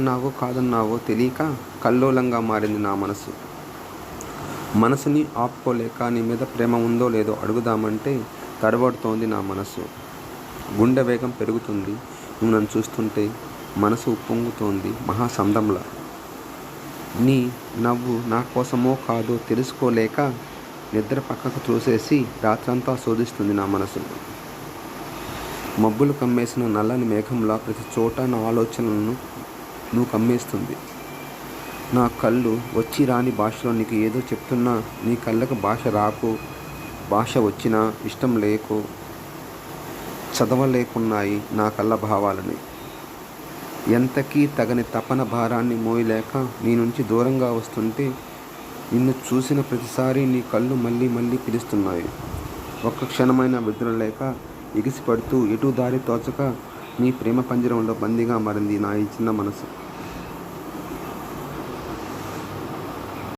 అవునన్నావో కాదన్నావో తెలియక కల్లోలంగా మారింది నా మనసు. మనసుని ఆపుకోలేక నీ మీద ప్రేమ ఉందో లేదో అడుగుదామంటే తడబడుతోంది నా మనసు. గుండె వేగం పెరుగుతుంది నువ్వు నన్ను చూస్తుంటే. మనసు ఉప్పొంగుతోంది మహాసంద్రంలా. నీ నవ్వు నా కోసమో కాదో తెలుసుకోలేక నిద్ర పక్కకు తోసేసి రాత్రంతా శోధిస్తుంది నా మనసును. మబ్బులు కమ్మేసిన నల్లని మేఘంలా ప్రతి చోట నా ఆలోచనలను నువ్వు కమ్మేస్తుంది. నా కళ్ళు వచ్చి రాని భాషలో నీకు ఏదో చెప్తున్నా నీ కళ్ళకు భాష రాకు, భాష వచ్చినా ఇష్టం లేకో చదవలేకున్నాయి నా కళ్ళ భావాలని. ఎంతకీ తగని తపన భారాన్ని మోయలేక నీ నుంచి దూరంగా వస్తుంటే నిన్ను చూసిన ప్రతిసారి నీ కళ్ళు మళ్ళీ మళ్ళీ పిలుస్తున్నాయి. ఒక్క క్షణమైన విడుదలలేక ఎగిసిపడుతూ ఎటూ దారి తోచక నీ ప్రేమ పంజరంలో బందీగా మారింది నా ఈ చిన్న మనసు.